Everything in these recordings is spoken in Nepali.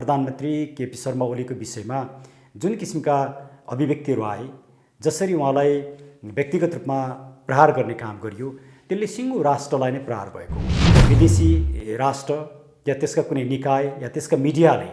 प्रधानमन्त्री केपी शर्मा ओलीको विषयमा जुन किसिमका अभिव्यक्तिहरू आए, जसरी उहाँलाई व्यक्तिगत रूपमा प्रहार गर्ने काम गरियो, त्यसले सिङ्गो राष्ट्रलाई नै प्रहार भएको। विदेशी राष्ट्र या त्यसका कुनै निकाय या त्यसका मिडियाले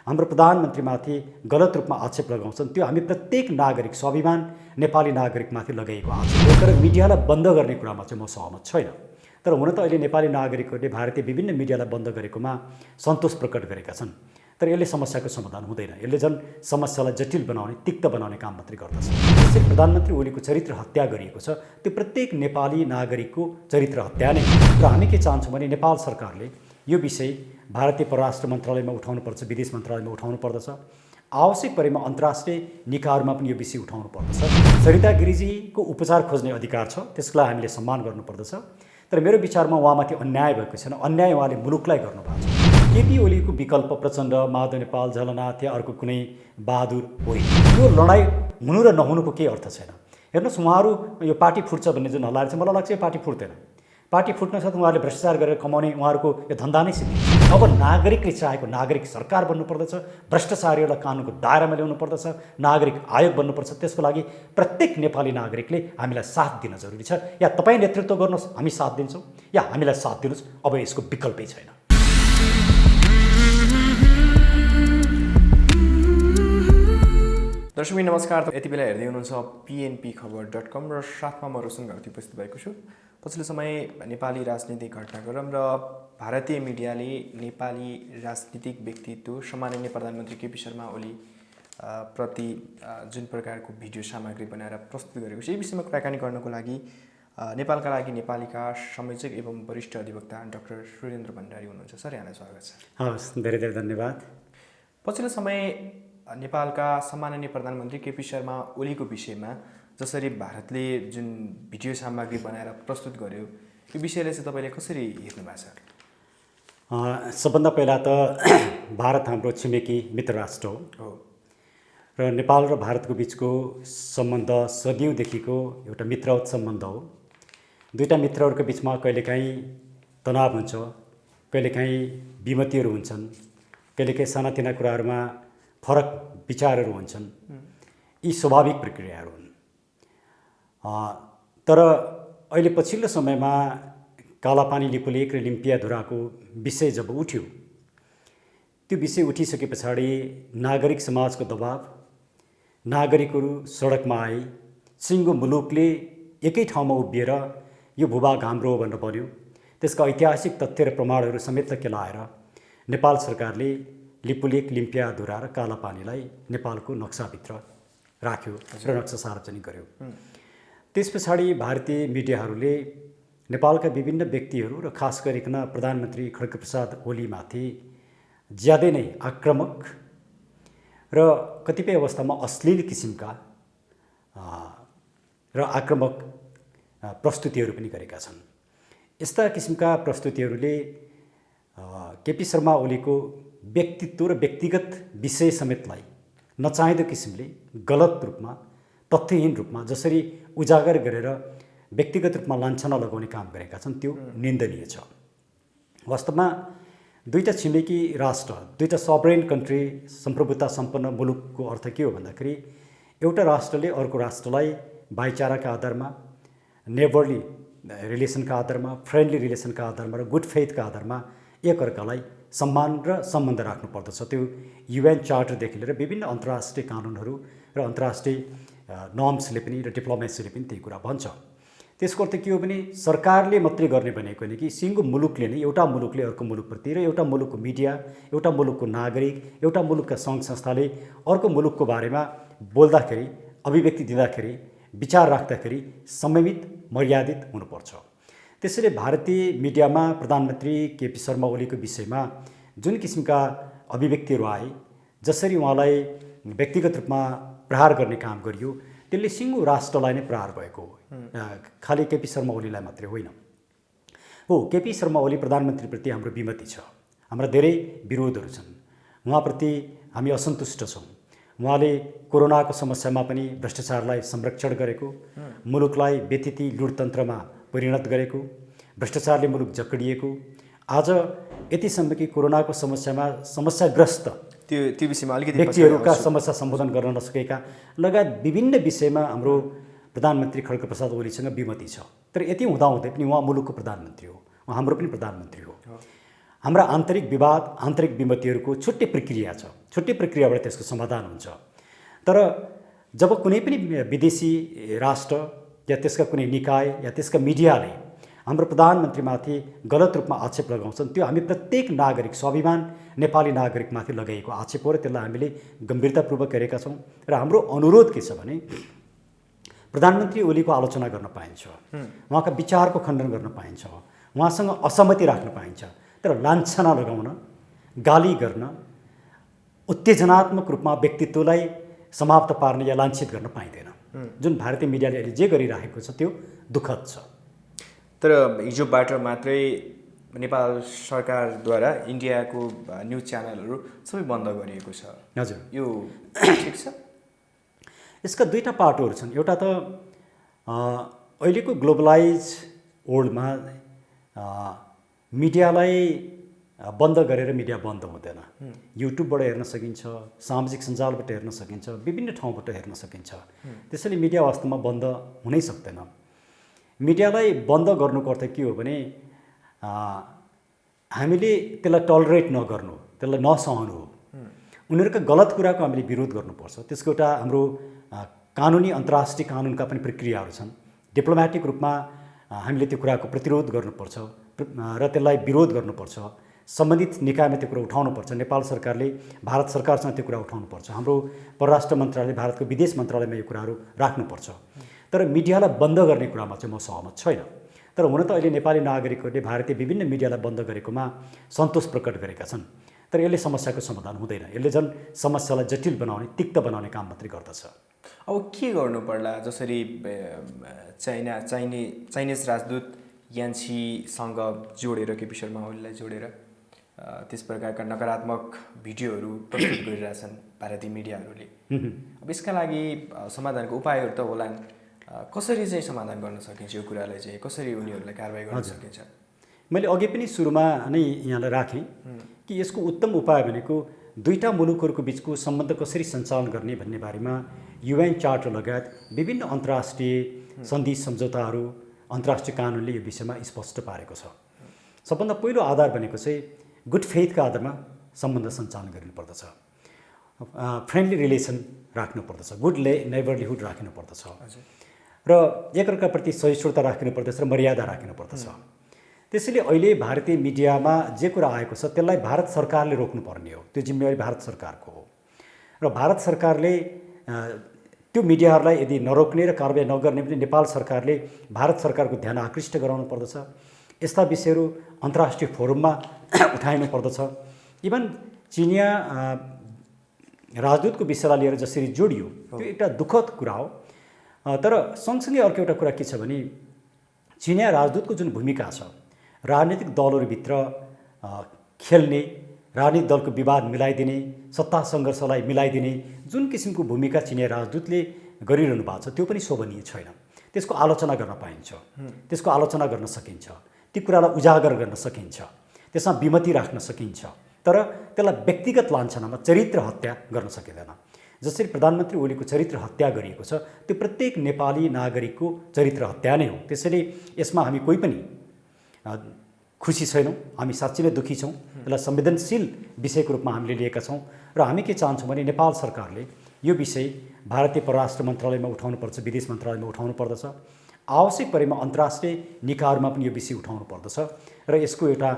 हाम्रो प्रधानमन्त्रीमाथि गलत रूपमा आक्षेप लगाउँछन्, त्यो हामी प्रत्येक नागरिक, स्वाभिमान नेपाली नागरिकमाथि लगाइएको आक्षेप हो। तर मिडियालाई बन्द गर्ने कुरामा चाहिँ म सहमत छैन। तर हुन त अहिले नेपाली नागरिकहरूले भारतीय विभिन्न मिडियालाई बन्द गरेकोमा सन्तोष प्रकट गरेका छन्। तर यसले समस्याको समाधान हुँदैन। यसले झन् समस्यालाई जटिल बनाउने, तिक्त बनाउने काम मात्रै गर्दछ। त्यसरी प्रधानमन्त्री ओलीको चरित्र हत्या गरिएको छ, त्यो प्रत्येक नेपाली नागरिकको चरित्र हत्या नै हो। र हामी के चाहन्छौँ भने नेपाल सरकारले यो विषय भारतीय परराष्ट्र मन्त्रालयमा उठाउनुपर्छ, विदेश मन्त्रालयमा उठाउनु पर्दछ, आवश्यक परेमा अन्तर्राष्ट्रिय निकायहरूमा पनि यो विषय उठाउनु पर्दछ। सरिता गिरिजीको उपचार खोज्ने अधिकार छ, त्यसलाई हामीले सम्मान गर्नुपर्दछ। तर मेरो विचारमा उहाँमाथि अन्याय भएको छैन, अन्याय उहाँले मुलुकलाई गर्नुभएको छ। केपी ओलीको विकल्प प्रचण्ड, माधव नेपाल, झलनाथ या अर्को कुनै बहादुर होइन। यो लडाइँ हुनु र नहुनुको केही अर्थ छैन। हेर्नुहोस्, उहाँहरू यो पार्टी फुट्छ भन्ने जुन हल्लाहरू छ, मलाई लाग्छ यो पार्टी फुट्दैन। पार्टी फुट्न साथ उहाँहरूले भ्रष्टाचार गरेर कमाउने उहाँहरूको यो धन्दा नै सिद्धिन्छ। अब नागरिकले चाहेको नागरिक सरकार बन्नुपर्दछ, भ्रष्टाचारीहरूलाई कानुनको दायरामा ल्याउनु पर्दछ, नागरिक आयोग बन्नुपर्छ। त्यसको लागि प्रत्येक नेपाली नागरिकले हामीलाई साथ दिन जरुरी छ। या तपाईँ नेतृत्व गर्नुहोस्, हामी साथ दिन्छौँ, या हामीलाई साथ दिनुहोस्। अब यसको विकल्पै छैन। दर्शक नमस्कार, यति बेला हेर्दै हुनुहुन्छ pnpkhabar.com र साथमा म रोशन घरती उपस्थित भएको छु। पछिल्लो समय नेपाली राजनीतिक घटनाक्रम र भारतीय मिडियाले नेपाली राजनीतिक व्यक्तित्व सम्माननीय प्रधानमन्त्री केपी शर्मा ओली प्रति जुन प्रकारको भिडियो सामग्री बनाएर प्रस्तुत गरेको छ, यही विषयमा कुराकानी गर्नको लागि नेपालका लागि नेपालीका संयोजक एवं वरिष्ठ अधिवक्ता डाक्टर सुरेन्द्र भण्डारी हुनुहुन्छ। सर, यहाँलाई स्वागत छ। हवस्, धेरै धेरै धन्यवाद। पछिल्लो समय नेपालका सम्माननीय प्रधानमन्त्री केपी शर्मा ओलीको विषयमा जसरी भारतले जुन भिडियो सामग्री बनाएर प्रस्तुत गर्यो, यो विषयलाई चाहिँ तपाईँले कसरी हेर्नु भएको छ? सबभन्दा पहिला त भारत हाम्रो छिमेकी मित्र राष्ट्र हो र नेपाल र भारतको बिचको सम्बन्ध सदियौँदेखिको एउटा मित्रवत सम्बन्ध हो। दुईटा मित्रहरूको बिचमा कहिलेकाहीँ तनाव हुन्छ, कहिलेकाहीँ विमतिहरू हुन्छन्, कहिलेकाहीँ सानातिना कुराहरूमा फरक विचारहरू हुन्छन्। यी स्वाभाविक प्रक्रियाहरू हुन्। तर अहिले पछिल्लो समयमा कालापानी लिपुलेक र लिम्पियाधुराको विषय जब उठ्यो, त्यो विषय उठिसके पछाडि नागरिक समाजको दबाव, नागरिकहरू सडकमा आए, सिङ्गो मुलुकले एकै ठाउँमा उभिएर यो भूभाग हाम्रो भन्न पर्यो। त्यसका ऐतिहासिक तथ्य र प्रमाणहरू समेत केलाएर नेपाल सरकारले लिपुलेक, लिम्पियाधुरा र कालापानीलाई नेपालको नक्साभित्र राख्यो र नक्सा सार्वजनिक गर्यो। त्यस पछाडि भारतीय मिडियाहरूले नेपालका विभिन्न व्यक्तिहरू र खास गरिकन प्रधानमन्त्री खड्गप्रसाद ओलीमाथि ज्यादै नै आक्रामक र कतिपय अवस्थामा अश्लील किसिमका र आक्रामक प्रस्तुतिहरू पनि गरेका छन्। यस्ता किसिमका प्रस्तुतिहरूले केपी शर्मा ओलीको व्यक्तित्व र व्यक्तिगत विषय समेतलाई नचाहिँदो किसिमले गलत रूपमा, तथ्यहीन रूपमा जसरी उजागर गरेर व्यक्तिगत रूपमा लान्छना लगाउने काम गरेका छन्, त्यो निन्दनीय छ। वास्तवमा दुईटा छिमेकी राष्ट्र, दुईटा सभरेन कन्ट्री, सम्प्रभुता सम्पन्न मुलुकको अर्थ के हो भन्दाखेरि एउटा राष्ट्रले अर्को राष्ट्रलाई भाइचाराका आधारमा, नेबरली रिलेसनका आधारमा, फ्रेन्डली रिलेसनका आधारमा र गुड फेथका आधारमा एकअर्कालाई सम्मान र सम्बन्ध राख्नुपर्दछ। त्यो UN चार्टरदेखि लिएर विभिन्न अन्तर्राष्ट्रिय कानुनहरू र अन्तर्राष्ट्रिय नर्म्सले पनि र डिप्लोमेसीले पनि त्यही कुरा भन्छ। त्यसको अर्थ के हो भने सरकारले मात्रै गर्ने भनेको होइन कि सिङ्गो मुलुकले नै, एउटा मुलुकले अर्को मुलुकप्रति र एउटा मुलुकको मिडिया, एउटा मुलुकको नागरिक, एउटा मुलुकका सङ्घ संस्थाले अर्को मुलुकको बारेमा बोल्दाखेरि, अभिव्यक्ति दिँदाखेरि, विचार राख्दाखेरि संयमित, मर्यादित हुनुपर्छ। त्यसैले भारतीय मिडियामा प्रधानमन्त्री केपी शर्मा ओलीको विषयमा जुन किसिमका अभिव्यक्तिहरू आए, जसरी उहाँलाई व्यक्तिगत रूपमा प्रहार गर्ने काम गरियो, त्यसले सिङ्गो राष्ट्रलाई नै प्रहार भएको हो। खालि केपी शर्मा ओलीलाई मात्रै होइन। हो, केपी शर्मा ओली प्रधानमन्त्रीप्रति हाम्रो विमति छ, हाम्रा धेरै विरोधहरू छन्, उहाँप्रति हामी असन्तुष्ट छौँ। उहाँले कोरोनाको समस्यामा पनि भ्रष्टाचारलाई संरक्षण गरेको, मुलुकलाई व्यतिथि लुटतन्त्रमा परिणत गरेको, भ्रष्टाचारले मुलुक जकडिएको, आज यतिसम्म कि कोरोनाको समस्याग्रस्त त्यो विषयमा अलिकति व्यक्तिहरूका समस्या सम्बोधन गर्न नसकेका लगायत विभिन्न विषयमा हाम्रो प्रधानमन्त्री खड्गप्रसाद ओलीसँग विमति छ। तर यति हुँदाहुँदै पनि उहाँ मुलुकको प्रधानमन्त्री हो, उहाँ हाम्रो पनि प्रधानमन्त्री हो। हाम्रा आन्तरिक विवाद, आन्तरिक विमतिहरूको छुट्टै प्रक्रिया छ, छुट्टै प्रक्रियाबाट त्यसको समाधान हुन्छ। तर जब कुनै पनि विदेशी राष्ट्र या त्यसका कुनै निकाय या त्यसका मिडियाले हाम्रो प्रधानमन्त्रीमाथि गलत रूपमा आक्षेप लगाउँछन्, त्यो हामी प्रत्येक नागरिक, स्वाभिमान नेपाली नागरिकमाथि लगाइएको आक्षेप हो र त्यसलाई हामीले गम्भीरतापूर्वक गरेका छौँ। र हाम्रो अनुरोध के छ भने प्रधानमन्त्री ओलीको आलोचना गर्न पाइन्छ, उहाँका विचारको खण्डन गर्न पाइन्छ, उहाँसँग असहमति राख्न पाइन्छ, तर लान्छना लगाउन, गाली गर्न, उत्तेजनात्मक रूपमा व्यक्तित्वलाई समाप्त पार्न या लाञ्छित गर्न पाइँदैन। जुन भारतीय मिडियाले अहिले जे गरिरहेको छ त्यो दुःखद छ। तर हिजोबाट मात्रै नेपाल सरकारद्वारा इन्डियाको न्युज च्यानलहरू सबै बन्द गरिएको छ। हजुर, यो ठिक छ? यसका दुईटा पाटोहरू छन्। एउटा त अहिलेको ग्लोबलाइज वर्ल्डमा मिडियालाई बन्द गरेर मिडिया बन्द हुँदैन। युट्युबबाट हेर्न सकिन्छ, सामाजिक सञ्जालबाट हेर्न सकिन्छ, विभिन्न ठाउँबाट हेर्न सकिन्छ। त्यसैले मिडिया वास्तवमा बन्द हुनै सक्दैन। मिडियालाई बन्द गर्नुको अर्थ के हो भने हामीले त्यसलाई टलरेट नगर्नु, त्यसलाई नसहनु हो। उनीहरूका गलत कुराको हामीले विरोध गर्नुपर्छ। त्यसको एउटा हाम्रो कानुनी अन्तर्राष्ट्रिय कानुनका पनि प्रक्रियाहरू छन्। डिप्लोमेटिक रूपमा हामीले त्यो कुराको प्रतिरोध गर्नुपर्छ र त्यसलाई विरोध गर्नुपर्छ। सम्बन्धित निकायमा त्यो कुरा उठाउनुपर्छ। नेपाल सरकारले भारत सरकारसँग त्यो कुरा उठाउनुपर्छ। हाम्रो परराष्ट्र मन्त्रालय, भारतको विदेश मन्त्रालयमा यो कुराहरू राख्नुपर्छ। तर मिडियालाई बन्द गर्ने कुरामा चाहिँ म सहमत छैन। तर हुन त अहिले नेपाली नागरिकहरूले भारतीय विभिन्न मिडियालाई बन्द गरेकोमा सन्तोष प्रकट गरेका छन्। तर यसले समस्याको समाधान हुँदैन। यसले झन् समस्यालाई जटिल बनाउने, तिक्त बनाउने काम मात्रै गर्दछ। अब के गर्नु पर्ला? जसरी चाइनिज राजदूत यान्सीसँग जोडेर, केपी शर्मा ओलीलाई जोडेर त्यस प्रकारका नकारात्मक भिडियोहरू प्रस्तुत गरिरहेछन् भारतीय मिडियाहरूले। अब यसका लागि समाधानको उपायहरू त होलान्। कसरी चाहिँ समाधान गर्न सकिन्छ यो कुरालाई चाहिँ? कसरी उनीहरूलाई कारबाही गर्न सकिन्छ? मैले अघि पनि सुरुमा नै यहाँलाई राखेँ कि यसको उत्तम उपाय भनेको दुईटा मुलुकहरूको बिचको सम्बन्ध कसरी सञ्चालन गर्ने भन्ने बारेमा UN चार्टर लगायत विभिन्न अन्तर्राष्ट्रिय सन्धि सम्झौताहरू, अन्तर्राष्ट्रिय कानुनले यो विषयमा स्पष्ट पारेको छ। सबभन्दा पहिलो आधार भनेको चाहिँ गुड फेथका आधारमा सम्बन्ध सञ्चालन गर्नुपर्दछ, फ्रेन्डली रिलेसन राख्नुपर्दछ, गुड नेबरलीहुड राख्नुपर्दछ र एकअर्काप्रति सहिष्णुता राख्नुपर्दछ र मर्यादा राख्नुपर्दछ। त्यसैले अहिले भारतीय मिडियामा जे कुरा आएको छ त्यसलाई भारत सरकारले रोक्नुपर्ने हो। त्यो जिम्मेवारी भारत सरकारको हो र भारत सरकारले त्यो मिडियाहरूलाई यदि नरोक्ने र कारबाही नगर्ने भने नेपाल सरकारले भारत सरकारको ध्यान आकृष्ट गराउनु पर्दछ। यस्ता विषयहरू अन्तर्राष्ट्रिय फोरममा उठाइनु पर्दछ। इभन चिनिया राजदूतको विषयलाई लिएर जसरी जोडियो त्यो एउटा दुःखद कुरा हो। तर सँगसँगै अर्को एउटा कुरा के छ भने चिनिया राजदूतको जुन भूमिका छ, राजनीतिक दलहरूभित्र खेल्ने, राजनीतिक दलको विवाद मिलाइदिने, सत्ता सङ्घर्षलाई मिलाइदिने जुन किसिमको भूमिका चिनिया राजदूतले गरिरहनु भएको छ त्यो पनि शोभनीय छैन। त्यसको आलोचना गर्न पाइन्छ, त्यसको आलोचना गर्न सकिन्छ, ती कुरालाई उजागर गर्न सकिन्छ, त्यसमा विमति राख्न सकिन्छ। तर त्यसलाई व्यक्तिगत लान्छनामा चरित्र हत्या गर्न सकिँदैन। जसरी प्रधानमन्त्री ओलीको चरित्र हत्या गरिएको छ त्यो प्रत्येक नेपाली नागरिकको चरित्र हत्या नै हो। त्यसैले यसमा हामी कोही पनि खुसी छैनौँ, हामी साँच्चै नै दुःखी छौँ। यसलाई संवेदनशील विषयको रूपमा हामीले लिएका छौँ र हामी के चाहन्छौँ भने नेपाल सरकारले यो विषय भारतीय परराष्ट्र मन्त्रालयमा उठाउनुपर्छ, विदेश मन्त्रालयमा उठाउनु पर्दछ, आवश्यक परेमा अन्तर्राष्ट्रिय निकायहरूमा पनि यो विषय उठाउनु पर्दछ र यसको एउटा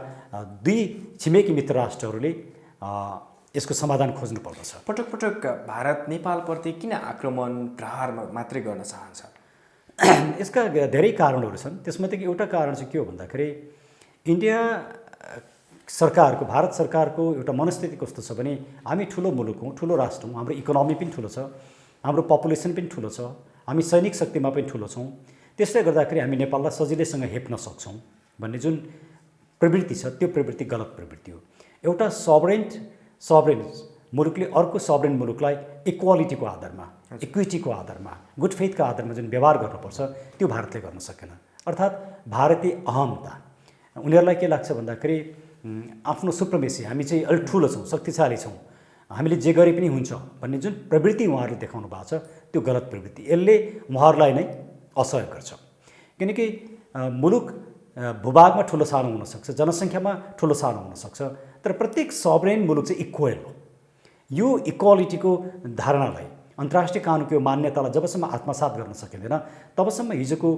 दुई छिमेकी मित्र राष्ट्रहरूले यसको समाधान खोज्नु पर्दछ। पटक पटक भारत नेपालप्रति किन आक्रमण प्रहार मात्रै गर्न चाहन्छ? यसका धेरै कारणहरू छन्। त्यसमध्येको एउटा कारण चाहिँ के हो भन्दाखेरि इन्डिया सरकारको, भारत सरकारको एउटा मनस्थिति कस्तो छ भने हामी ठुलो मुलुक हौँ, ठुलो राष्ट्र हौँ, हाम्रो इकोनोमी पनि ठुलो छ, हाम्रो पपुलेसन पनि ठुलो छ, हामी सैनिक शक्तिमा पनि ठुलो छौँ। त्यसले गर्दाखेरि हामी नेपाललाई सजिलैसँग हेप्न सक्छौँ भन्ने जुन प्रवृत्ति छ त्यो प्रवृत्ति गलत प्रवृत्ति हो। एउटा सभरेन मुलुकले अर्को सभरेन मुलुकलाई इक्वालिटीको आधारमा, इक्विटीको आधारमा, गुड फेथका आधारमा जुन व्यवहार गर्नुपर्छ त्यो भारतले गर्न सकेन। अर्थात् भारतीय अहमता, उनीहरूलाई के लाग्छ भन्दाखेरि आफ्नो सुप्रमेसी, हामी चाहिँ अलि ठुलो छौँ, शक्तिशाली छौँ, हामीले जे गरे पनि हुन्छ भन्ने जुन प्रवृत्ति उहाँहरूले देखाउनु भएको छ त्यो गलत प्रवृत्ति। यसले उहाँहरूलाई नै असहयोग गर्छ। किनकि मुलुक भूभागमा ठुलो सानो हुनसक्छ, जनसङ्ख्यामा ठुलो सानो हुनसक्छ, तर प्रत्येक सबरेन मुलुक चाहिँ इक्वल हो। यो इक्वालिटीको धारणालाई, अन्तर्राष्ट्रिय कानुनको मान्यतालाई जबसम्म आत्मसात गर्न सकिँदैन तबसम्म हिजोको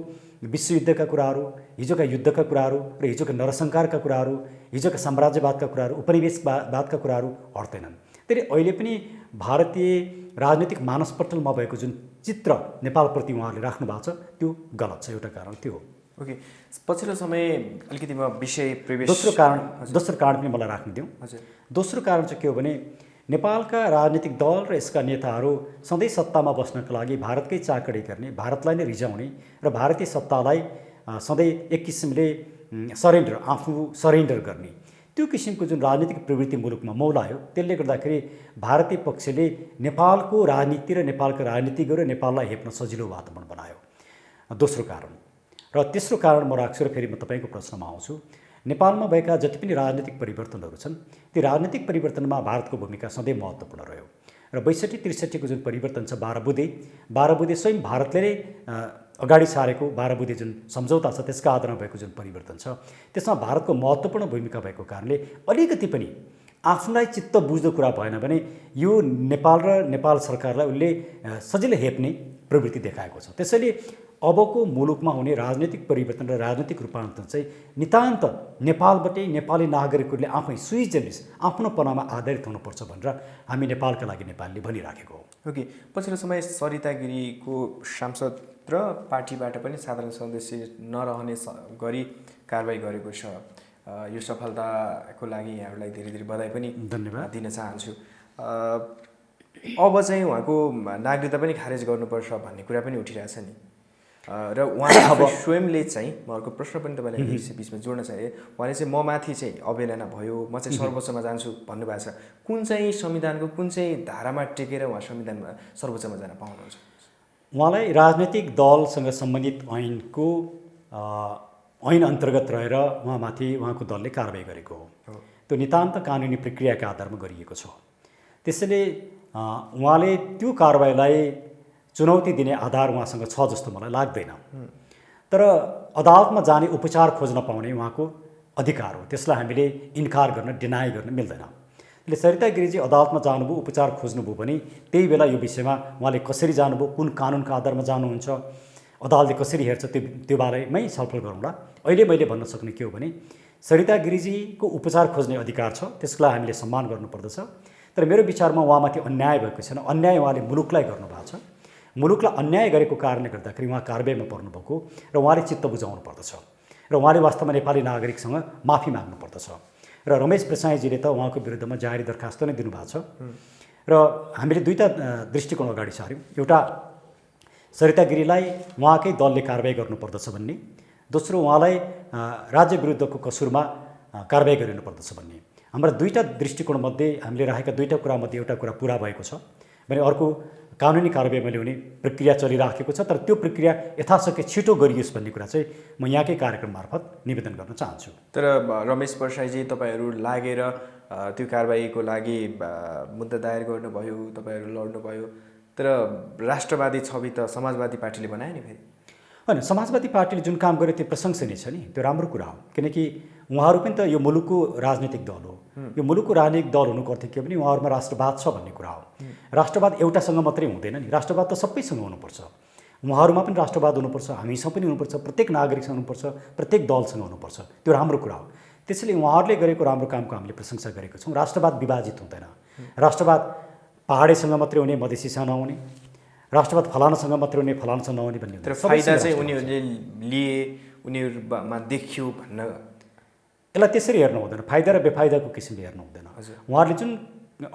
विश्वयुद्धका कुराहरू, हिजोका युद्धका कुराहरू र हिजोका नरसंहारका कुराहरू, हिजोका साम्राज्यवादका कुराहरू, उपनिवेशवादका कुराहरू हट्दैनन्। त्यसले अहिले पनि भारतीय राजनीतिक मानसपटलमा भएको जुन चित्र नेपालप्रति उहाँहरूले राख्नु भएको छ त्यो गलत छ। एउटा कारण त्यो हो। ओके, पछिल्लो समय अलिकति म विषय प्रवेश दोस्रो कारण पनि मलाई राख्न दिउँ। हजुर। दोस्रो कारण चाहिँ के हो भने नेपालका राजनीतिक दल र यसका नेताहरू सधैँ सत्तामा बस्नका लागि भारतकै चाकडी गर्ने, भारतलाई नै रिझाउने र भारतीय सत्तालाई सधैँ एक किसिमले आफू सरेन्डर गर्ने त्यो किसिमको जुन राजनीतिक प्रवृत्ति मुलुकमा मौलायो, त्यसले गर्दाखेरि भारतीय पक्षले नेपालको राजनीति र नेपालका राजनीतिज्ञहरू र नेपाललाई हेप्न सजिलो वातावरण बनायो। दोस्रो कारण। र तेस्रो कारण म राख्छु र फेरि म तपाईँको प्रश्नमा आउँछु। नेपालमा भएका जति पनि राजनीतिक परिवर्तनहरू छन् ती राजनीतिक परिवर्तनमा भारतको भूमिका सधैँ महत्त्वपूर्ण रह्यो। र 62-63 को जुन परिवर्तन छ 12 बुँदे स्वयं भारतले नै अगाडि सारेको 12 बुँदे जुन सम्झौता छ त्यसका आधारमा भएको जुन परिवर्तन छ त्यसमा भारतको महत्त्वपूर्ण भूमिका भएको कारणले अलिकति पनि आफूलाई चित्त बुझ्दो कुरा भएन भने यो नेपाल र नेपाल सरकारलाई उसले सजिलै हेप्ने प्रवृत्ति देखाएको छ। त्यसैले अबको मुलुकमा हुने राजनीतिक परिवर्तन र राजनीतिक रूपान्तरण चाहिँ नितान्त नेपालबाटै नेपाली नागरिकहरूले आफै सुई जेनिस आफ्नोपनामा आधारित हुनुपर्छ भनेर हामी नेपालका लागि नेपालले भनिराखेको हो। ओके, पछिल्लो समय सरिता गिरीको सांसद र पार्टीबाट पनि साधारण सदस्य नरहने गरी कारबाही गरेको छ। यो सफलताको लागि यहाँहरूलाई धेरै धेरै बधाई पनि धन्यवाद दिन चाहन्छु। अब चाहिँ उहाँको नागरिकता पनि खारेज गर्नुपर्छ भन्ने कुरा पनि उठिरहेछ नि, र उहाँले अब स्वयंले चाहिँ म अर्को प्रश्न पनि तपाईँलाई बिचमा जोड्न चाहे। उहाँले चाहिँ म माथि चाहिँ अवहेलना भयो, म चाहिँ सर्वोच्चमा जान्छु भन्नुभएको छ। कुन चाहिँ संविधानको कुन चाहिँ धारामा टेकेर उहाँ संविधानमा सर्वोच्चमा जान पाउनुहुन्छ? उहाँलाई राजनैतिक दलसँग सम्बन्धित ऐन अन्तर्गत रहेर उहाँमाथि उहाँको दलले कारबाही गरेको हो। त्यो नितान्त कानुनी प्रक्रियाका आधारमा गरिएको छ। त्यसैले उहाँले त्यो कारबाहीलाई चुनौती दिने आधार उहाँसँग छ जस्तो मलाई लाग्दैन। तर अदालतमा जाने उपचार खोज्न पाउने उहाँको अधिकार हो, त्यसलाई हामीले इन्कार गर्न, डिनाई गर्न मिल्दैन। त्यसले सरिता गिरीजी अदालतमा जानुभयो, उपचार खोज्नुभयो भने त्यही बेला यो विषयमा उहाँले कसरी जानुभयो, कुन कानुनका आधारमा जानुहुन्छ, अदालतले कसरी हेर्छ त्यो बारेमै छलफल गरौँला। अहिले मैले भन्न सक्ने के हो भने सरिता गिरीजीको उपचार खोज्ने अधिकार छ, त्यसलाई हामीले सम्मान गर्नुपर्दछ। तर मेरो विचारमा उहाँमाथि अन्याय भएको छैन। अन्याय उहाँले मुलुकलाई गर्नुभएको छ। मुलुकलाई अन्याय गरेको कारणले गर्दाखेरि उहाँ कारबाहीमा पर्नुभएको र उहाँले चित्त बुझाउनु पर्दछ र उहाँले वास्तवमा नेपाली नागरिकसँग माफी माग्नु पर्दछ। र रमेश प्रसाईजीले त उहाँको विरुद्धमा जारी दरखास्त नै दिनुभएको छ। र हामीले दुईवटा दृष्टिकोण अगाडि सार्यौँ। एउटा सरिता गिरीलाई उहाँकै दलले कारबाही गर्नुपर्दछ भन्ने, दोस्रो उहाँलाई राज्य विरुद्धको कसुरमा कारबाही गरिनुपर्दछ भन्ने। हाम्रा दुईवटा दृष्टिकोणमध्ये हामीले राखेका दुईवटा कुरामध्ये एउटा कुरा पुरा भएको छ भने अर्को कानुनी कारबाही मैले हुने प्रक्रिया चलिराखेको छ। तर त्यो प्रक्रिया यथाशक्य छिटो गरियोस् भन्ने कुरा चाहिँ म यहाँकै कार्यक्रम मार्फत निवेदन गर्न चाहन्छु। तर रमेश प्रसाईजी तपाईँहरू लागेर त्यो कारबाहीको लागि मुद्दा दायर गर्नुभयो, तपाईँहरू लड्नुभयो, तर राष्ट्रवादी छवि त समाजवादी पार्टीले बनायो नि फेरि। होइन, समाजवादी पार्टीले जुन काम गर्यो त्यो प्रशंसनीय छ नि, त्यो राम्रो कुरा हो। किनकि उहाँहरू पनि त यो मुलुकको राजनीतिक दल हो। यो मुलुकको राजनीतिक दल हुनुको अर्थ के भने उहाँहरूमा राष्ट्रवाद छ भन्ने कुरा हो। राष्ट्रवाद एउटासँग मात्रै हुँदैन नि, राष्ट्रवाद त सबैसँग हुनुपर्छ। उहाँहरूमा पनि राष्ट्रवाद हुनुपर्छ, हामीसँग पनि हुनुपर्छ, प्रत्येक नागरिकसँग हुनुपर्छ, प्रत्येक दलसँग हुनुपर्छ। त्यो राम्रो कुरा हो। त्यसैले उहाँहरूले गरेको राम्रो कामको हामीले प्रशंसा गरेको छौँ। राष्ट्रवाद विभाजित हुँदैन। राष्ट्रवाद पहाडीसँग मात्रै हुने, मधेसीसँग नहुने, राष्ट्रवाद फलानासँग मात्रै हुने, फलानासँग नहुने भन्ने। तर फाइदा चाहिँ उनीहरूले लिए, उनीहरूमा देखियो भन्न यसलाई त्यसरी हेर्नु हुँदैन। फाइदा र बेफाइदाको किसिमले हेर्नु हुँदैन। उहाँहरूले जुन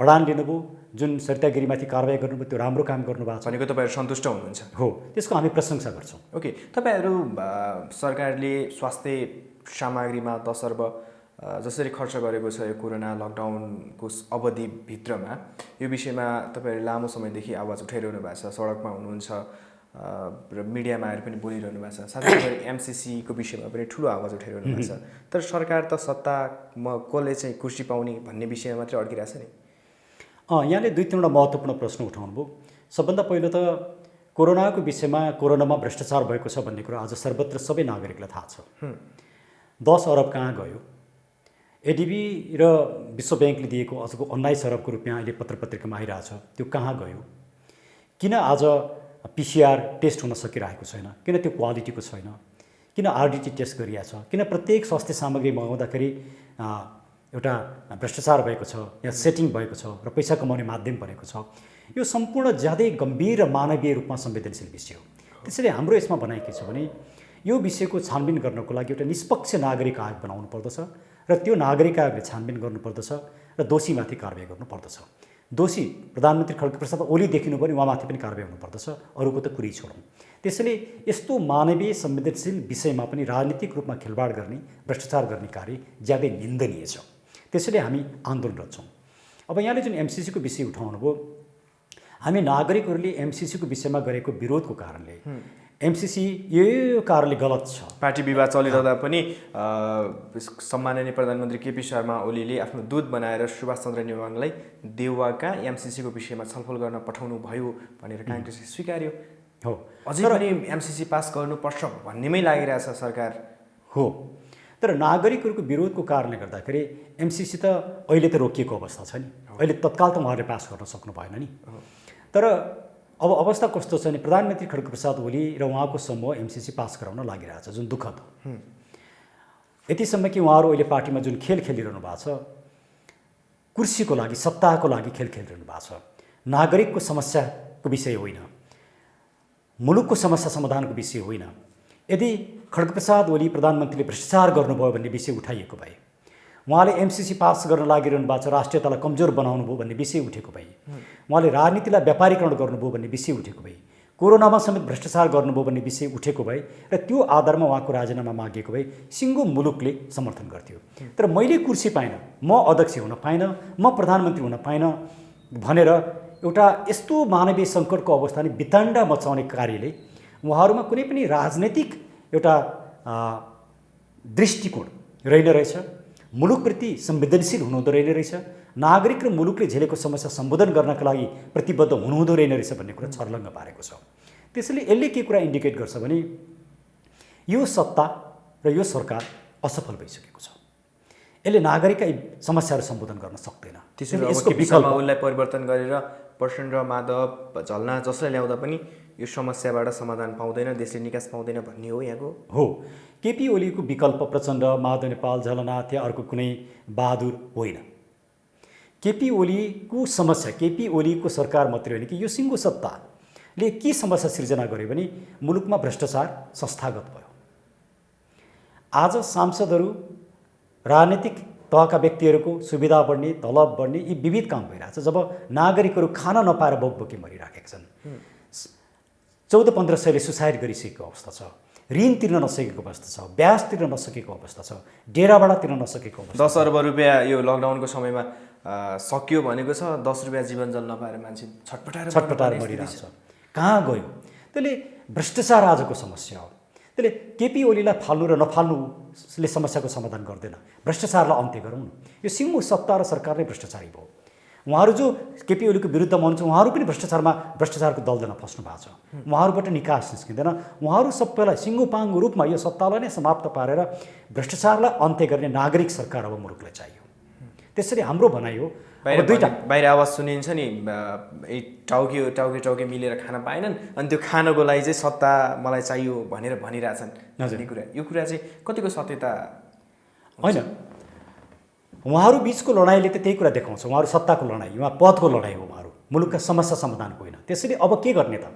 अडान लिनुभयो, जुन सरिता गिरीमाथि कारबाही गर्नुभयो, त्यो राम्रो काम गर्नुभएको छ भनेको तपाईँहरू सन्तुष्ट हुनुहुन्छ? हो, त्यसको हामी प्रशंसा गर्छौँ। ओके, तपाईँहरू सरकारले स्वास्थ्य सामग्रीमा 10 अर्ब जसरी खर्च गरेको छ यो कोरोना लकडाउनको अवधिभित्रमा, यो विषयमा तपाईँहरू लामो समयदेखि आवाज उठाइरहनु भएको छ, सडकमा हुनुहुन्छ र मिडियामा आएर पनि बोलिरहनु भएको छ। साथै तपाईँ एमसिसीको विषयमा पनि ठुलो आवाज उठाइरहनु भएको छ। तर सरकार त सत्तामा कसले चाहिँ कुर्सी पाउने भन्ने विषयमा मात्रै अड्किरहेछ नि। यहाँले 2-3वटा महत्त्वपूर्ण प्रश्न उठाउनुभयो। सबभन्दा पहिलो त कोरोनाको विषयमा कोरोनामा भ्रष्टाचार भएको छ भन्ने कुरा आज सर्वत्र सबै नागरिकलाई थाहा छ। 10 अरब कहाँ गयो? एडिबी र विश्व ब्याङ्कले दिएको अझको 19 अरबको रुपियाँ अहिले पत्रपत्रिकामा आइरहेछ, त्यो कहाँ गयो? किन आज PCR टेस्ट हुन सकिरहेको छैन? किन त्यो क्वालिटीको छैन? किन RDT टेस्ट गरिएको छ? किन प्रत्येक स्वास्थ्य सामग्री मगाउँदाखेरि एउटा भ्रष्टाचार भएको छ या सेटिङ भएको छ र पैसा कमाउने माध्यम बनेको छ? यो सम्पूर्ण ज्यादै गम्भीर र मानवीय रूपमा संवेदनशील विषय हो। त्यसैले हाम्रो यसमा भनाइ के छ भने यो विषयको छानबिन गर्नको लागि एउटा निष्पक्ष नागरिक आयोग बनाउनु पर्दछ र त्यो नागरिक आयोगले छानबिन गर्नुपर्दछ र दोषीमाथि कारबाही गर्नुपर्दछ। दोषी प्रधानमन्त्री खड्गप्रसाद ओली देखिनु पनि उहाँमाथि पनि कारबाही हुनुपर्दछ, अरूको त कुरै छोडौँ। त्यसैले यस्तो मानवीय संवेदनशील विषयमा पनि राजनीतिक रूपमा खेलवाड गर्ने, भ्रष्टाचार गर्ने कार्य ज्यादै निन्दनीय छ। त्यसैले हामी आन्दोलनरत छौँ। अब यहाँले जुन MCC को विषय उठाउनुभयो, हामी नागरिकहरूले MCC को विषयमा गरेको विरोधको कारणले MCC यो कारणले गलत छ। पार्टी विवाद चलिरहँदा पनि सम्माननीय प्रधानमन्त्री केपी शर्मा ओलीले आफ्नो दूत बनाएर सुभाष चन्द्र नेवाङलाई देउवाका MCC को विषयमा छलफल गर्न पठाउनु भयो भनेर काङ्ग्रेसले स्वीकार्यो। हो, अझै पनि MCC पास गर्नुपर्छ भन्नेमै लागिरहेछ सरकार। हो, तर नागरिकहरूको विरोधको कारणले गर्दाखेरि MCC त अहिले त रोकिएको अवस्था छ नि। अहिले तत्काल त उहाँहरूले पास गर्न सक्नु भएन नि। तर अब अवस्था कस्तो छ भने प्रधानमन्त्री खड्गप्रसाद ओली र उहाँको समूह MCC पास गराउन लागिरहेछ, जुन दुःखद हो। यतिसम्म कि उहाँहरू अहिले पार्टीमा जुन खेल खेलिरहनु भएको छ, कुर्सीको लागि, सत्ताको लागि खेल खेलिरहनु भएको छ। नागरिकको समस्याको विषय होइन, मुलुकको समस्या समाधानको विषय होइन। यदि खड्गप्रसाद ओली प्रधानमन्त्रीले भ्रष्टाचार गर्नुभयो भन्ने विषय उठाइएको भए, उहाँले MCC पास गर्न लागिरहनु भएको छ, राष्ट्रियतालाई कमजोर बनाउनु भयो भन्ने विषय उठेको भए, उहाँले राजनीतिलाई व्यापारीकरण गर्नुभयो भन्ने विषय उठेको भए, कोरोनामा समेत भ्रष्टाचार गर्नुभयो भन्ने विषय उठेको भए र त्यो आधारमा उहाँको राजीनामा मागेको भए सिङ्गो मुलुकले समर्थन गर्थ्यो। तर मैले कुर्सी पाइनँ, म अध्यक्ष हुन पाइनँ, म प्रधानमन्त्री हुन पाइनँ भनेर एउटा यस्तो मानवीय सङ्कटको अवस्था नै वितण्डा मचाउने कार्यले उहाँहरूमा कुनै पनि राजनैतिक एउटा दृष्टिकोण रहेन रहेछ, मुलुकप्रति संवेदनशील हुनुहुँदो रहेछ, नागरिक र मुलुकले झेलेको समस्या सम्बोधन गर्नका लागि प्रतिबद्ध हुनुहुँदो रहेछ भन्ने कुरा छर्लङ्ग पारेको छ। त्यसैले यसले के कुरा इन्डिकेट गर्छ भने यो सत्ता र यो सरकार असफल भइसकेको छ। यसले नागरिकका समस्याहरू सम्बोधन गर्न सक्दैन। त्यसैले यसको विकल्पमा उनलाई परिवर्तन गरेर प्रचण्ड, माधव, झलना जसलाई ल्याउँदा पनि यो समस्याबाट समाधान पाउँदैन, देशले निकास पाउँदैन भन्ने हो यहाँको। हो, केपी ओलीको विकल्प प्रचण्ड, माधव नेपाल, झलनाथ या अर्को कुनै बहादुर होइन। केपी ओलीको समस्या, केपी ओलीको सरकार मात्रै होइन कि यो सिङ्गो सत्ताले के समस्या सिर्जना गर्यो भने मुलुकमा भ्रष्टाचार संस्थागत भयो। आज सांसदहरू, राजनीतिक तहका व्यक्तिहरूको सुविधा बढ्ने, तलब बढ्ने, यी विविध काम भइरहेछ। जब नागरिकहरू खाना नपाएर बोकबोकी मरिराखेका छन्, 14-15 सयले सुसाइड गरिसकेको अवस्था छ, ऋण तिर्न नसकेको अवस्था छ, ब्याज तिर्न नसकेको अवस्था छ, डेराबाट तिर्न नसकेको अवस्था। 10 अर्ब रुपियाँ यो लकडाउनको समयमा सकियो भनेको छ, 10 रुपियाँ जीवन जल नपाएर मान्छे छटपटाएर मरिरहेछ। कहाँ गयो? त्यसले भ्रष्टाचार आजको समस्या हो। त्यसले केपी ओलीलाई फाल्नु र नफाल्नुले समस्याको समाधान गर्दैन। भ्रष्टाचारलाई अन्त्य गरौँ न। यो सिङ्गो सत्ता र सरकार नै भ्रष्टाचारी भयो। उहाँहरू जो केपी ओलीको विरुद्धमा हुनुहुन्छ उहाँहरू पनि भ्रष्टाचारको दलदलमा फस्नु भएको छ। उहाँहरूबाट निकास निस्किँदैन। उहाँहरू सबैलाई सिङ्गोपाङ्गो रूपमा यो सत्तालाई नै समाप्त पारेर भ्रष्टाचारलाई अन्त्य गर्ने नागरिक सरकार अब मुलुकलाई चाहियो। त्यसरी हाम्रो भनाइ हो। बाहिर आवाज सुनिन्छ नि, टाउके मिलेर खान पाएनन्, अनि त्यो खानको लागि चाहिँ सत्ता मलाई चाहियो भनेर भनिरहेछन्। यो कुरा चाहिँ कतिको सत्यता होइन? उहाँहरू बिचको लडाइँले त त्यही कुरा देखाउँछ। उहाँहरू सत्ताको लडाइँ, उहाँ पदको लडाइँ हो। उहाँहरू मुलुकका समस्या समाधानको होइन। त्यसैले अब के गर्ने त?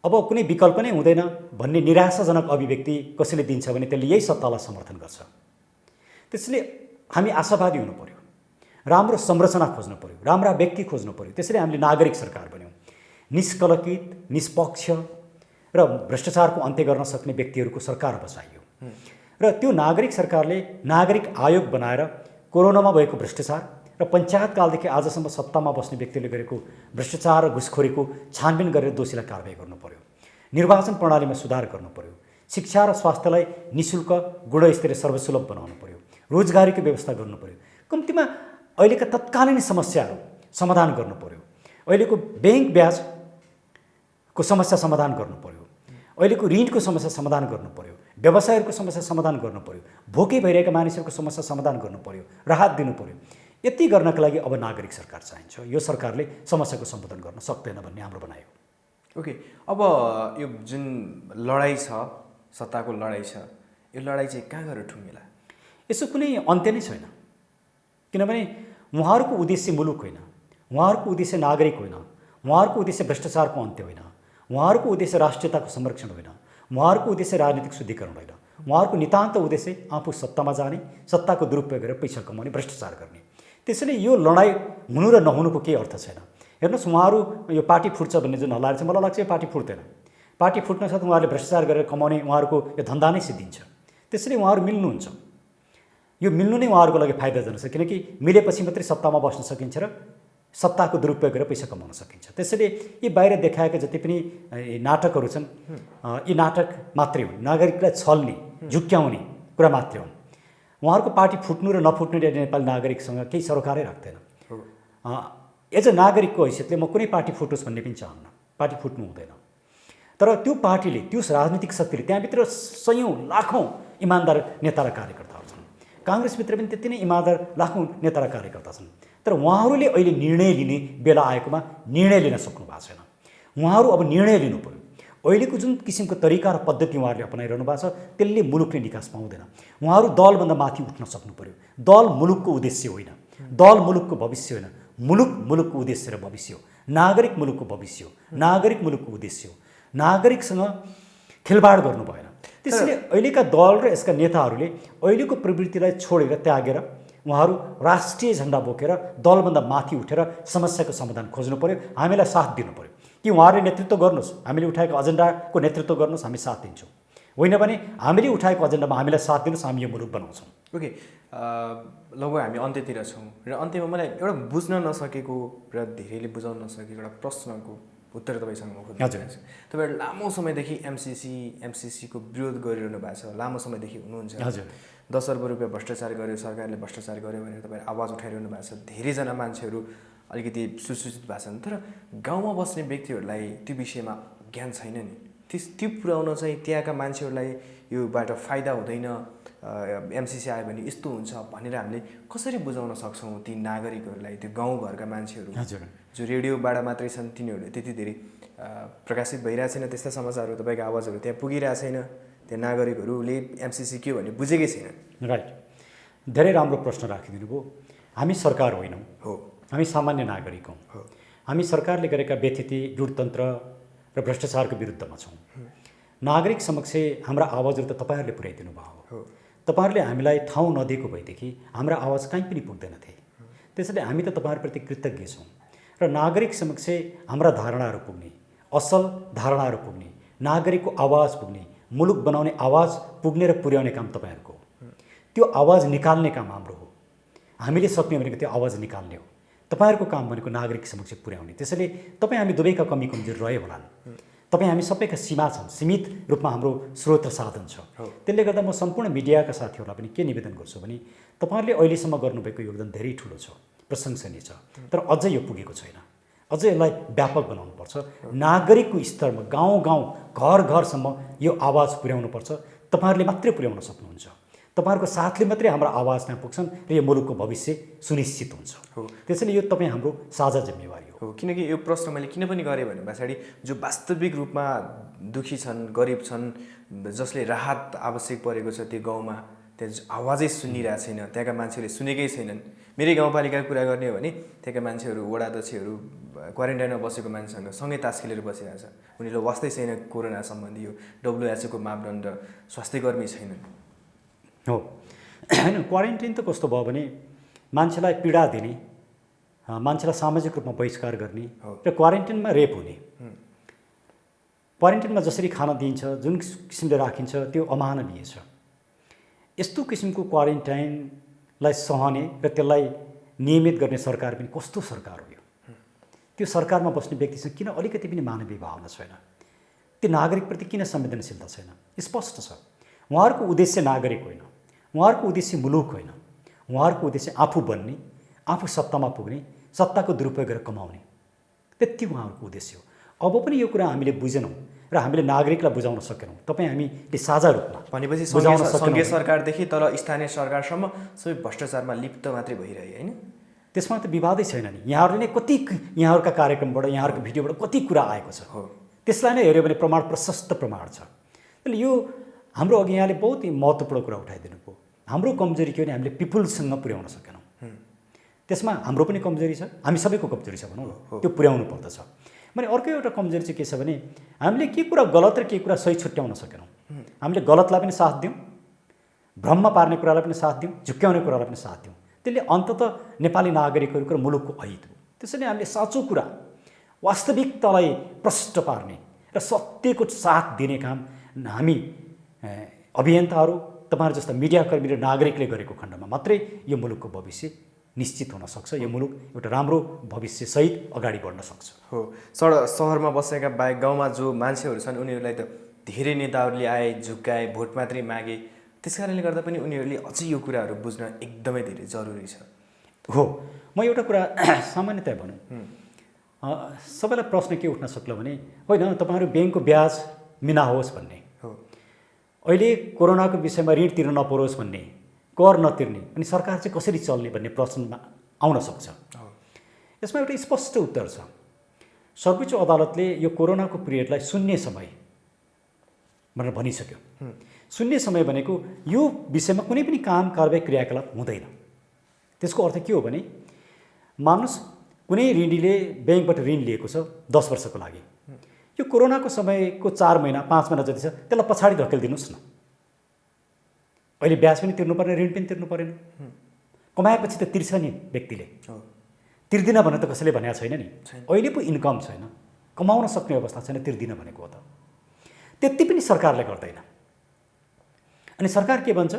अब कुनै विकल्प नै हुँदैन भन्ने निराशाजनक अभिव्यक्ति कसैले दिन्छ भने त्यसले यही सत्तालाई समर्थन गर्छ। त्यसैले हामी आशावादी हुनु पर्यो, राम्रो संरचना खोज्नु पर्यो, राम्रा व्यक्ति खोज्नु पर्यो। त्यसैले हामीले नागरिक सरकार बन्यौँ। निष्कलङ्कित, निष्पक्ष र भ्रष्टाचारको अन्त्य गर्न सक्ने व्यक्तिहरूको सरकार बसाइयो र त्यो नागरिक सरकारले नागरिक आयोग बनाएर कोरोनामा भएको भ्रष्टाचार र पञ्चायतकालदेखि आजसम्म सत्तामा बस्ने व्यक्तिले गरेको भ्रष्टाचार र घुसखोरीको छानबिन गरेर दोषीलाई कारबाही गर्नु पर्यो। निर्वाचन प्रणालीमा सुधार गर्नु पर्यो। शिक्षा र स्वास्थ्यलाई निःशुल्क, गुणस्तरीय, सर्वसुलभ बनाउनु पर्यो। रोजगारीको व्यवस्था गर्नु पर्यो। कम्तीमा अहिलेका तत्कालीन समस्याहरू समाधान गर्नु पर्यो। अहिलेको ब्याङ्क ब्याजको समस्या समाधान गर्नु पर्यो। अहिलेको ऋणको समस्या समाधान गर्नु पर्यो। व्यवसायहरूको समस्या समाधान गर्नु पर्यो। भोकै भइरहेका मानिसहरूको समस्या समाधान गर्नु पर्यो, राहत दिनु पर्यो। यति गर्नका लागि अब नागरिक सरकार चाहिन्छ। यो सरकारले समस्याको सम्बोधन गर्न सक्दैन भन्ने हाम्रो भनाइ हो। ओके, अब यो जुन लडाइँ छ, सत्ताको लडाइँ छ, यो लडाइँ चाहिँ कहाँ गएर ठुङ्गेला? यसो कुनै अन्त्य नै छैन। किनभने उहाँहरूको उद्देश्य मुलुक होइन, उहाँहरूको उद्देश्य नागरिक होइन, उहाँहरूको उद्देश्य भ्रष्टाचारको अन्त्य होइन, उहाँहरूको उद्देश्य राष्ट्रियताको संरक्षण होइन, उहाँहरूको उद्देश्य राजनीतिक शुद्धिकरण होइन। उहाँहरूको नितान्त उद्देश्य आफू सत्तामा जाने, सत्ताको दुरुपयोग गरेर पैसा कमाउने, भ्रष्टाचार गर्ने। त्यसैले यो लडाइँ हुनु र नहुनुको केही अर्थ छैन। हेर्नुहोस्, उहाँहरू यो पार्टी फुट्छ भन्ने जुन हल्ला छ, मलाई लाग्छ यो पार्टी फुट्दैन। पार्टी फुट्न साथ उहाँहरूले भ्रष्टाचार गरेर कमाउने उहाँहरूको यो धन्दा नै सिद्धिन्छ। त्यसैले उहाँहरू मिल्नुहुन्छ। यो मिल्नु नै उहाँहरूको लागि फाइदाजनक छ, किनकि मिलेपछि मात्रै सत्तामा बस्न सकिन्छ र सत्ताको दुरुपयोग गरेर पैसा कमाउन सकिन्छ। त्यसैले यी बाहिर देखाएका जति पनि नाटकहरू छन्, यी नाटक मात्रै हुन्, नागरिकलाई छल्ने, झुक्क्याउने कुरा मात्रै हुन्। उहाँहरूको पार्टी फुट्नु र नफुट्नु नेपाली नागरिकसँग केही सरोकारै राख्दैन। एज अ नागरिकको हैसियतले म कुनै पार्टी फुटोस् भन्ने पनि चाहन्न, पार्टी फुट्नु हुँदैन। तर त्यो पार्टीले, त्यो राजनीतिक शक्तिले, त्यहाँभित्र सयौँ लाखौँ इमान्दार नेता र कार्यकर्ताहरू छन्। काङ्ग्रेसभित्र पनि त्यति नै इमान्दार लाखौँ नेता र कार्यकर्ता छन्। तर उहाँहरूले अहिले निर्णय लिने बेला आएकोमा निर्णय लिन सक्नु भएको छैन। उहाँहरू अब निर्णय लिनु पर्यो। अहिलेको जुन किसिमको तरिका र पद्धति उहाँहरूले अपनाइरहनु भएको छ, त्यसले मुलुकले निकास पाउँदैन। उहाँहरू दलभन्दा माथि उठ्न सक्नु पर्यो। दल मुलुकको उद्देश्य होइन, दल मुलुकको भविष्य होइन, मुलुक मुलुकको उद्देश्य र भविष्य हो, नागरिक मुलुकको भविष्य हो, नागरिक मुलुकको उद्देश्य हो। नागरिकसँग खेलबाड गर्नु भएन। त्यसैले अहिलेका दल र यसका नेताहरूले अहिलेको प्रवृत्तिलाई छोडेर, त्यागेर उहाँहरू राष्ट्रिय झन्डा बोकेर दलभन्दा माथि उठेर समस्याको समाधान खोज्नु पर्यो। हामीलाई साथ दिनु पर्यो कि उहाँहरूले नेतृत्व गर्नुहोस्, हामीले उठाएको एजेन्डाको नेतृत्व गर्नुहोस्, हामी साथ दिन्छौँ। होइन भने हामीले उठाएको एजेन्डामा हामीलाई साथ दिनुहोस्, हामी यो मुलुक बनाउँछौँ। ओके, लगभग हामी अन्त्यतिर छौँ र अन्त्यमा मलाई एउटा बुझ्न नसकेको र धेरैले बुझाउन नसकेको एउटा प्रश्नको उत्तर तपाईँसँग म खोज्न चाहन्छु। तपाईँहरू लामो समयदेखि एमसिसीको विरोध गरिरहनु भएको छ, लामो समयदेखि हुनुहुन्छ। हजुर, 10 अर्ब रुपियाँ भ्रष्टाचार गर्यो, सरकारले भ्रष्टाचार गर्यो भनेर तपाईँहरू आवाज उठाइरहनु भएको छ। धेरैजना मान्छेहरू अलिकति सुसूचित भएको छन्, तर गाउँमा बस्ने व्यक्तिहरूलाई त्यो विषयमा ज्ञान छैन नि। त्यो पुर्याउन चाहिँ त्यहाँका मान्छेहरूलाई योबाट फाइदा हुँदैन, एमसिसी आयो भने यस्तो हुन्छ भनेर हामीले कसरी बुझाउन सक्छौँ ती नागरिकहरूलाई, त्यो गाउँघरका मान्छेहरू जो रेडियोबाट मात्रै छन्, तिनीहरूले त्यति धेरै प्रकाशित भइरहेको छैन, त्यस्ता समाचारहरू तपाईँको आवाजहरू त्यहाँ पुगिरहेको छैन, त्यहाँ नागरिकहरूले एमसिसी के हो भने बुझेकै छैन। राइट, धेरै राम्रो प्रश्न राखिदिनु भयो। हामी सरकार होइनौँ, हो, हामी सामान्य नागरिक हौँ। हामी सरकारले गरेका व्यथिति, लुटतन्त्र र भ्रष्टाचारको विरुद्धमा छौँ। नागरिक समक्ष हाम्रा आवाजहरू त तपाईँहरूले पुर्याइदिनु भयो हो। तपाईँहरूले हामीलाई ठाउँ नदिएको भएदेखि हाम्रा आवाज कहीँ पनि पुग्दैन थिए। त्यसैले हामी त तपाईँहरूप्रति कृतज्ञ छौँ र नागरिक समक्ष हाम्रा धारणाहरू पुग्ने, असल धारणाहरू पुग्ने, नागरिकको आवाज पुग्ने, मुलुक बनाउने आवाज पुग्ने र पुर्याउने काम तपाईँहरूको हो। त्यो आवाज निकाल्ने काम हाम्रो हो। हामीले सक्ने भनेको त्यो आवाज निकाल्ने हो। तपाईँहरूको काम भनेको नागरिक समक्ष पुर्याउने। त्यसैले तपाईँ हामी दुवैका कमी कमजोर रह्यो होलान्। तपाईँ हामी सबैका सीमा छन्, सीमित रूपमा हाम्रो स्रोत र साधन छ। त्यसले गर्दा म सम्पूर्ण मिडियाका साथीहरूलाई पनि के निवेदन गर्छु भने तपाईँहरूले अहिलेसम्म गर्नुभएको योगदान धेरै ठुलो छ, प्रशंसनीय छ। तर अझै यो पुगेको छैन। अझै यसलाई व्यापक बनाउनुपर्छ। नागरिकको स्तरमा, गाउँ गाउँ, घर घरसम्म यो आवाज पुर्याउनुपर्छ। तपाईँहरूले मात्रै पुर्याउन सक्नुहुन्छ। तपाईँहरूको साथले मात्रै हाम्रो आवाज त्यहाँ पुग्छन् र यो मुलुकको भविष्य सुनिश्चित हुन्छ। त्यसैले यो तपाईँ हाम्रो साझा जिम्मेवारी हो। किनकि यो प्रश्न मैले किन पनि गरेँ भने पछाडि जो वास्तविक रूपमा दुखी छन्, गरिब छन्, जसले राहत आवश्यक परेको छ त्यो गाउँमा, त्यहाँ आवाजै सुनिरहेको छैन, त्यहाँका मान्छेहरूले सुनेकै छैनन्। मेरै गाउँपालिकाको कुरा गर्ने हो भने त्यहाँका मान्छेहरू, वडा अध्यक्षहरू क्वारेन्टाइनमा बसेको मान्छेसँग सँगै तास खेलेर बसिरहेको छ। उनीहरूले वास्तै छैन कोरोना सम्बन्धी यो WHO को मापदण्ड, स्वास्थ्यकर्मी छैनन्। हो, होइन, क्वारेन्टाइन त कस्तो भयो भने मान्छेलाई पीडा दिने, मान्छेलाई सामाजिक रूपमा बहिष्कार गर्ने र क्वारेन्टाइनमा रेप हुने। क्वारेन्टाइनमा जसरी खाना दिइन्छ, जुन किसिमले राखिन्छ, त्यो अमानवीय छ। यस्तो किसिमको क्वारेन्टाइनलाई सहने र त्यसलाई नियमित गर्ने सरकार पनि कस्तो सरकार हो यो? त्यो सरकारमा बस्ने व्यक्तिसँग किन अलिकति पनि मानवीय भावना छैन? त्यो नागरिकप्रति किन संवेदनशीलता छैन? स्पष्ट छ। उहाँहरूको उद्देश्य नागरिक होइन, उहाँहरूको उद्देश्य मुलुक होइन, उहाँहरूको उद्देश्य आफू बन्ने, आफू सत्तामा पुग्ने, सत्ताको दुरुपयोग गरेर कमाउने, त्यति उहाँहरूको उद्देश्य हो। अब पनि यो कुरा हामीले बुझेनौँ र हामीले नागरिकलाई बुझाउन सकेनौँ। तपाईँ हामीले साझा रूपमा भनेपछि बुझाउन सङ्घीय सकेनौँ। सरकारदेखि तल स्थानीय सरकारसम्म सबै भ्रष्टाचारमा लिप्त मात्रै भइरहे होइन। त्यसमा त विवादै छैन नि। यहाँहरूले नै कति यहाँहरूका कार्यक्रमबाट यहाँहरूको भिडियोबाट कति कुरा आएको छ, त्यसलाई नै हेऱ्यो भने प्रमाण प्रशस्त प्रमाण छ। त्यसले यो हाम्रो अघि यहाँले बहुत महत्त्वपूर्ण कुरा उठाइदिनु भयो। हाम्रो कमजोरी के हो भने हामीले पिपुलसँग पुर्याउन सकेनौँ। त्यसमा हाम्रो पनि कमजोरी छ, हामी सबैको कमजोरी छ भनौँ न, त्यो पुर्याउनु पर्दछ। भने अर्को एउटा कमजोरी चाहिँ के छ भने हामीले के कुरा गलत र के कुरा सही छुट्याउन सकेनौँ। हामीले गलतलाई पनि साथ दियौँ, भ्रममा पार्ने कुरालाई पनि साथ दियौँ, झुक्क्याउने कुरालाई पनि साथ दियौँ। त्यसले अन्ततः नेपाली नागरिकहरूको र मुलुकको अहित हो। त्यसैले हामीले साँचो कुरा वास्तविकतालाई प्रष्ट पार्ने र सत्यको साथ दिने काम हामी अभियन्ताहरू, तपाईँहरू जस्ता मिडियाकर्मी र नागरिकले गरेको खण्डमा मात्रै यो मुलुकको भविष्य निश्चित हुन सक्छ। यो मुलुक एउटा राम्रो भविष्यसहित अगाडि बढ्न सक्छ। हो, सहरमा बसेका बाहेक गाउँमा जो मान्छेहरू छन् उनीहरूलाई त धेरै नेताहरूले आए, झुक्काए, भोट मात्रै मागे। त्यस कारणले गर्दा पनि उनीहरूले अझै यो कुराहरू बुझ्न एकदमै धेरै जरुरी छ। हो, म एउटा कुरा सामान्यतया भनौँ, सबैलाई प्रश्न के उठ्न सक्ला भने होइन तपाईँहरू ब्याङ्कको ब्याज मिना होस् भन्ने, अहिले कोरोनाको विषयमा ऋण तिर्न नपरोस् भन्ने, कर नतिर्ने, अनि सरकार चाहिँ कसरी चल्ने भन्ने प्रश्नमा आउन सक्छ। यसमा एउटा स्पष्ट उत्तर छ। सर्वोच्च अदालतले यो कोरोनाको पिरियडलाई शून्य समय भनेर भनिसक्यो। शून्य समय भनेको यो विषयमा कुनै पनि काम कारबाही क्रियाकलाप हुँदैन। त्यसको अर्थ के हो भने मानुस कुनै ऋणीले ब्याङ्कबाट ऋण लिएको छ 10 वर्षको लागि, यो कोरोनाको समयको 4 महिना 5 महिना जति छ त्यसलाई पछाडि धकेलिदिनुहोस् न। अहिले ब्याज पनि तिर्नु पर्ने, ऋण पनि तिर्नु परेन। कमाएपछि त तिर्छ नि व्यक्तिले, तिर्दिन भनेर त कसैले भनेको छैन नि। अहिले पो इन्कम छैन, कमाउन सक्ने अवस्था छैन, तिर्दिन भनेको हो त। त्यति पनि सरकारले गर्दैन। अनि सरकार के भन्छ,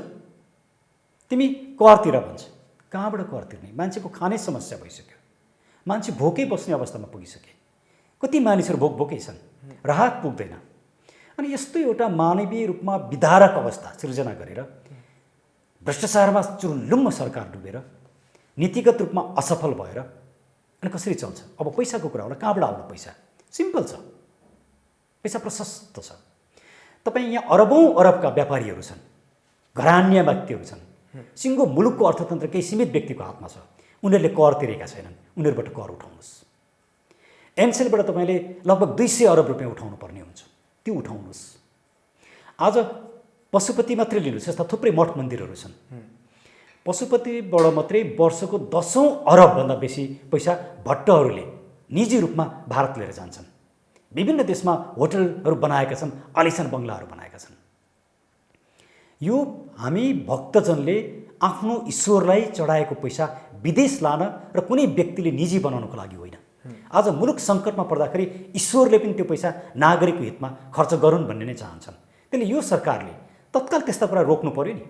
तिमी कर तिर भन्छ। कहाँबाट कर तिर्ने? मान्छेको खाने समस्या भइसक्यो, मान्छे भोकै बस्ने अवस्थामा पुगिसके, कति मानिसहरू भोकै छन्, राहत पुग्दैन। अनि यस्तो एउटा मानवीय रूपमा विदारक अवस्था सृजना गरेर भ्रष्टाचारमा चुरुल्लुम्म सरकार डुबेर नीतिगत रूपमा असफल भएर अनि कसरी चल्छ? अब पैसाको कुरा होला, कहाँबाट आउनु पैसा? सिम्पल छ, पैसा प्रशस्त छ। तपाईँ यहाँ अरबौँ अरबका व्यापारीहरू छन्, घरान्य व्यक्तिहरू छन्, सिङ्गो मुलुकको अर्थतन्त्र केही सीमित व्यक्तिको हातमा छ, उनीहरूले कर तिरेका छैनन्, उनीहरूबाट कर उठाउनुहोस्। एनसेलबाट तपाईँले लगभग 200 अरब रुपियाँ उठाउनु पर्ने हुन्छ, त्यो उठाउनुहोस्। आज पशुपति मात्रै लिनुहोस्, यस्ता थुप्रै मठ मन्दिरहरू छन्, पशुपतिबाट मात्रै वर्षको 10औं अरबभन्दा बेसी पैसा भट्टहरूले निजी रूपमा भारत लिएर जान्छन्। विभिन्न देशमा होटलहरू बनाएका छन्, आलिशान बङ्गलाहरू बनाएका छन्। यो हामी भक्तजनले आफ्नो ईश्वरलाई चढाएको पैसा विदेश लान र कुनै व्यक्तिले निजी बनाउनको लागि होइन। आज मुलुक सङ्कटमा पर्दाखेरि ईश्वरले पनि त्यो पैसा नागरिकको हितमा खर्च गरून् भन्ने नै चाहन्छन्। त्यसले यो सरकारले तत्काल त्यस्ता कुरा रोक्नु पर्यो नि।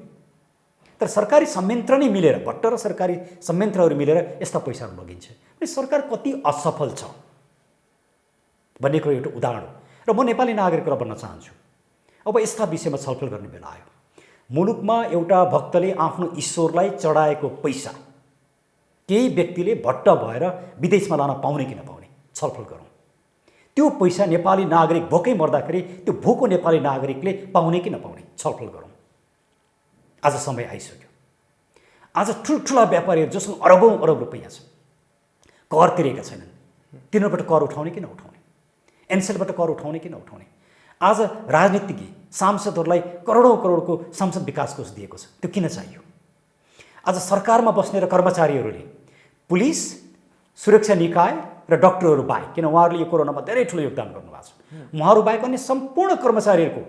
तर सरकारी संयन्त्र नै मिलेर, भट्ट र सरकारी संयन्त्रहरू मिलेर यस्ता पैसाहरू लगिन्छ। अनि सरकार कति असफल छ भन्ने कुरो एउटा उदाहरण हो। र म नेपाली नागरिकलाई भन्न चाहन्छु, अब यस्ता विषयमा छलफल गर्ने बेला आयो। मुलुकमा एउटा भक्तले आफ्नो ईश्वरलाई चढाएको पैसा केही व्यक्तिले भट्ट भएर विदेशमा लान पाउने कि नपाउने छलफल गरौँ। त्यो पैसा नेपाली नागरिक भोकै मर्दाखेरि त्यो भोको नेपाली नागरिकले पाउने कि नपाउने छलफल गरौँ। आज समय आइसक्यो। आज ठुल्ठुला व्यापारीहरू जसको अरबौँ अरब रुपियाँ छ, कर तिरेका छैनन्, तिनीहरूबाट कर उठाउने कि नउठाउने, एनसेलबाट कर उठाउने कि नउठाउने। आज राजनीतिज्ञ सांसदहरूलाई करोडौँ करोडको सांसद विकास कोष दिएको छ, त्यो किन चाहियो? आज सरकारमा बस्ने र कर्मचारीहरूले, पुलिस, सुरक्षा निकाय र डक्टरहरू बाहेक, किन उहाँहरूले यो कोरोनामा धेरै ठुलो योगदान गर्नुभएको छ, उहाँहरू बाहेक अन्य सम्पूर्ण कर्मचारीहरूको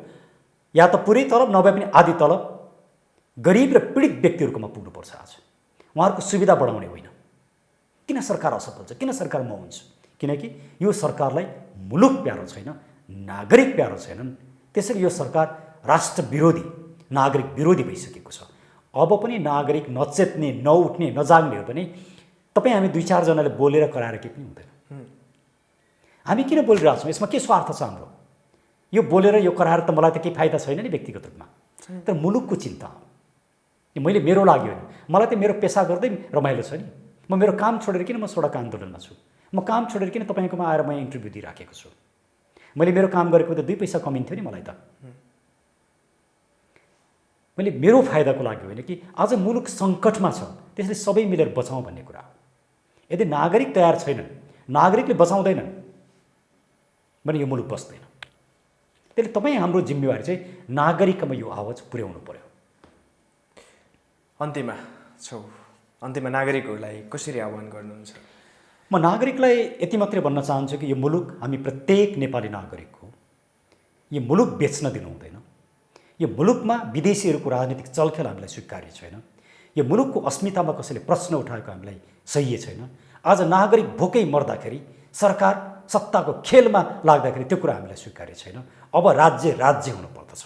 या त पुरै तलब नभए पनि आधी तलब गरिब र पीडित व्यक्तिहरूकोमा पुग्नुपर्छ। आज उहाँहरूको सुविधा बढाउने होइन। किन सरकार असफल छ? किन सरकार मौन छ? किनकि यो सरकारलाई मुलुक प्यारो छैन, नागरिक प्यारो छैनन्। त्यसैले यो सरकार राष्ट्र विरोधी, नागरिक विरोधी भइसकेको छ। अब पनि नागरिक नचेत्ने, नउठ्ने, नजाग्नेहरू पनि तपाईँ हामी 2-4 जनाले बोलेर कराएर केही पनि हुँदैन। हामी किन बोलिरहेको छौँ? यसमा के स्वार्थ छ हाम्रो? यो बोलेर यो कराएर त मलाई त केही फाइदा छैन नि व्यक्तिगत रूपमा, तर मुलुकको चिन्ता हो। मैले मेरो लागि होइन, मलाई त मेरो पेसा गर्दै रमाइलो छ नि। म म मेरो काम छोडेर किन म सडक आन्दोलनमा छु, म काम छोडेर किन तपाईँकोमा आएर म इन्टरभ्यू दिइराखेको छु। मैले मेरो काम गरेको त 2 पैसा कमिन्थ्यो नि मलाई त। मैले मेरो फाइदाको लागि होइन कि आज मुलुक सङ्कटमा छ, त्यसले सबै मिलेर बचाउँ भन्ने कुरा हो। यदि नागरिक तयार छैनन्, नागरिकले बचाउँदैनन् भने यो मुलुक बस्दैन। त्यसले तपाईँ हाम्रो जिम्मेवारी चाहिँ नागरिकमा यो आवाज पुर्याउनु पर्यो। अन्त्यमा नागरिकहरूलाई कसरी आह्वान गर्नुहुन्छ? म नागरिकलाई यति मात्रै भन्न चाहन्छु कि यो मुलुक हामी प्रत्येक नेपाली नागरिक हो। यो मुलुक बेच्न दिनु हुँदैन। यो मुलुकमा विदेशीहरूको राजनीतिक चलखेल हामीलाई स्वीकार्य छैन। यो मुलुकको अस्मितामा कसैले प्रश्न उठाएको हामीलाई सही छैन। आज नागरिक भोकै मर्दाखेरि, सरकार सत्ताको खेलमा लाग्दाखेरि त्यो कुरा हामीलाई स्वीकार्य छैन। अब राज्य राज्य हुनुपर्दछ।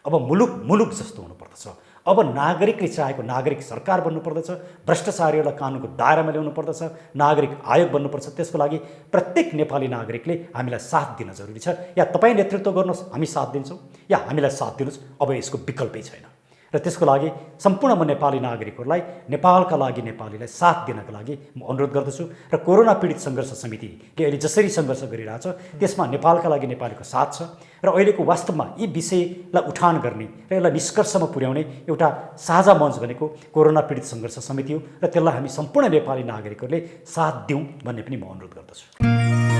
अब मुलुक मुलुक जस्तो हुनुपर्दछ। अब नागरिकले चाहेको नागरिक सरकार बन्नुपर्दछ। भ्रष्टाचारीहरूलाई कानुनको दायरामा ल्याउनु पर्दछ। नागरिक आयोग बन्नुपर्छ। त्यसको लागि प्रत्येक नेपाली नागरिकले हामीलाई साथ दिन जरुरी छ। या तपाईँ नेतृत्व गर्नुहोस्, हामी साथ दिन्छौँ, या हामीलाई साथ दिनुहोस्। अब यसको विकल्पै छैन। र त्यसको लागि सम्पूर्ण म नेपाली नागरिकहरूलाई, नेपालका लागि नेपालीलाई साथ दिनका लागि म अनुरोध गर्दछु। र कोरोना पीडित सङ्घर्ष समितिले अहिले जसरी सङ्घर्ष गरिरहेछ त्यसमा नेपालका लागि नेपालीको साथ छ। र अहिलेको वास्तवमा यी विषयलाई उठान गर्ने र यसलाई निष्कर्षमा पुर्याउने एउटा साझा मञ्च भनेको कोरोना पीडित सङ्घर्ष समिति हो। र त्यसलाई हामी सम्पूर्ण नेपाली नागरिकहरूले साथ दिउँ भन्ने पनि म अनुरोध गर्दछु।